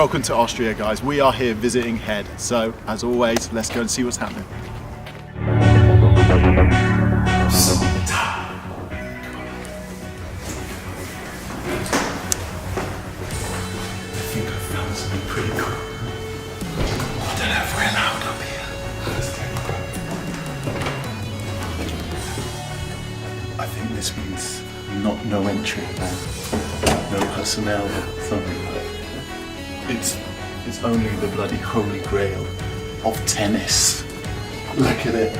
welcome to Austria, guys. We are here visiting Head, so as always, let's go and see what's happening. I think I found something pretty cool. I don't know if we're allowed up here. I think this means no entry, no personnel, something like that. It's only the bloody holy grail of tennis. Look at it.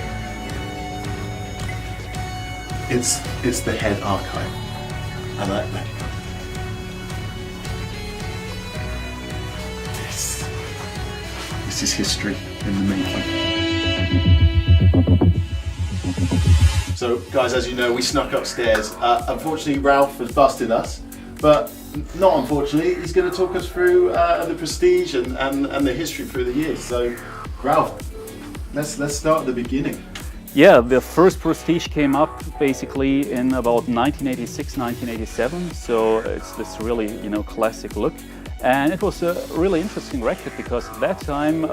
It's the Head archive. I like that. This is history in the making. So guys, as you know, we snuck upstairs. Unfortunately, Ralf has busted us, but not unfortunately, he's going to talk us through the prestige and the history through the years. So, Ralf, let's start at the beginning. Yeah, the first prestige came up basically in about 1986, 1987. So it's this really, classic look. And it was a really interesting racket because at that time,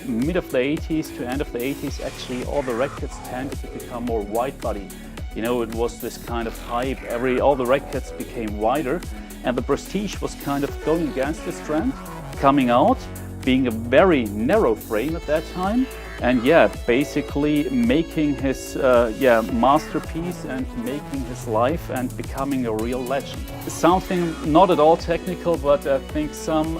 mid of the 80s to end of the 80s, actually all the rackets tended to become more wide body. It was this kind of hype, all the rackets became wider, and the prestige was kind of going against this trend, coming out, being a very narrow frame at that time, and basically making his masterpiece and making his life and becoming a real legend. Something not at all technical, but I think some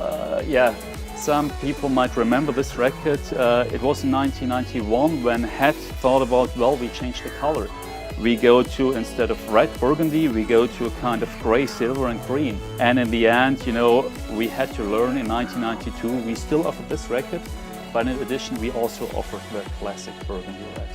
people might remember this racket. It was in 1991 when Head thought about, well, we changed the color. We go to, instead of red burgundy, we go to a kind of gray, silver and green. And in the end, we had to learn in 1992, we still offered this racket, but in addition, we also offered the classic burgundy red.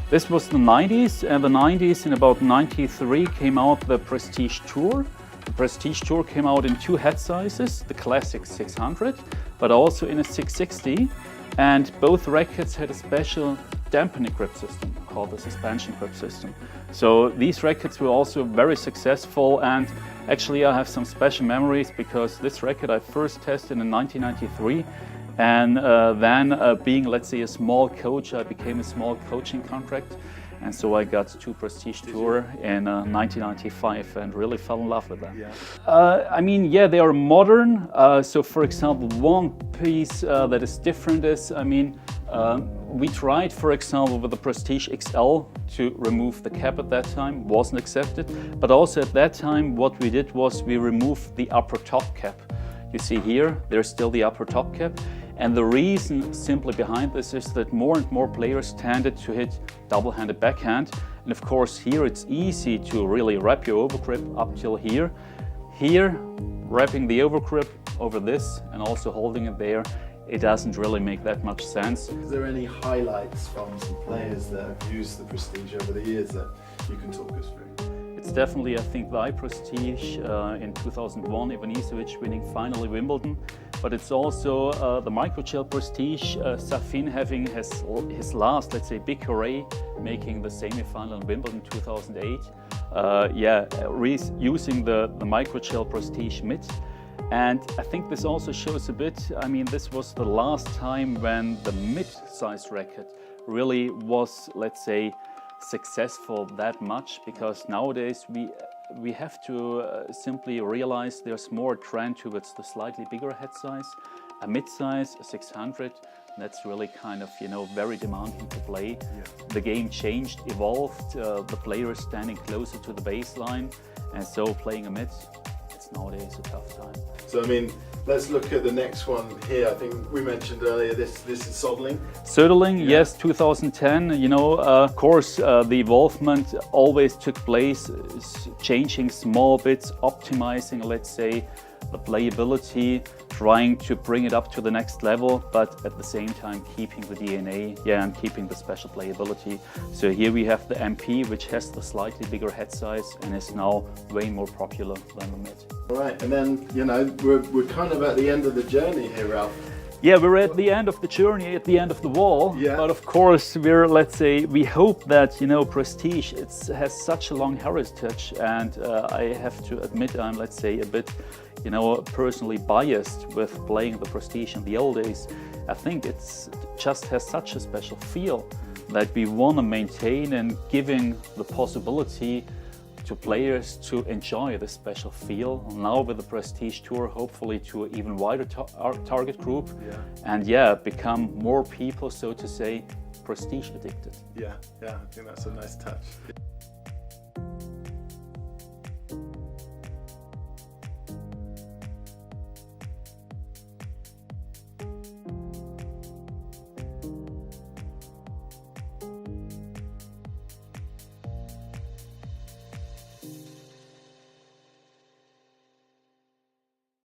This was the 90s, and the 90s, in about 93, came out the Prestige Tour. The Prestige Tour came out in two head sizes, the classic 600, but also in a 660. And both rackets had a special dampening grip system called the suspension grip system. So these rackets were also very successful, and actually I have some special memories because this racket I first tested in 1993, and then being, let's say, a small coach, I became a small coaching contract, and so I got two Prestige Tour in 1995 and really fell in love with them. Yeah. They are modern. So for example, one piece that is different is, we tried, for example, with the Prestige XL to remove the cap at that time, wasn't accepted. But also at that time, what we did was we removed the upper top cap. You see here, there's still the upper top cap. And the reason simply behind this is that more and more players tended to hit double-handed backhand. And of course, here it's easy to really wrap your overgrip up till here. Here, wrapping the overgrip over this and also holding it there, it doesn't really make that much sense. Is there any highlights from some players that have used the Prestige over the years that you can talk us through? It's definitely, I think, the iPrestige in 2001, Ivanisevic winning finally Wimbledon. But it's also the Microgel Prestige, Safin having his last, let's say, big hooray, making the semi-final in Wimbledon 2008. Using the Microgel Prestige mid. And I think this also shows a bit, this was the last time when the mid-sized racket really was, let's say, successful that much, because nowadays we have to simply realize there's more trend towards the slightly bigger head size, a mid-size, a 600. That's really kind of, very demanding to play. Yeah. The game changed, evolved, the players standing closer to the baseline, and so playing a mid, it's nowadays a tough time. So let's look at the next one here. I think we mentioned earlier, this is Soderling. Soderling, yeah. Yes, 2010. Of course, the evolvement always took place, changing small bits, optimizing, let's say, the playability, trying to bring it up to the next level, but at the same time keeping the DNA, and keeping the special playability. So here we have the MP, which has the slightly bigger head size and is now way more popular than the mid. All right, and then we're kind of at the end of the journey here, Ralf. Yeah, we're at the end of the journey, at the end of the wall. Yeah. But of course, we hope that, prestige, has such a long heritage. And I have to admit, I'm, let's say, a bit, personally biased with playing the prestige in the old days. I think it just has such a special feel that we want to maintain, and giving the possibility to players to enjoy this special feel now with the Prestige Tour, hopefully to an even wider target group, and become more people, so to say, prestige addicted. Yeah, I think that's a nice touch.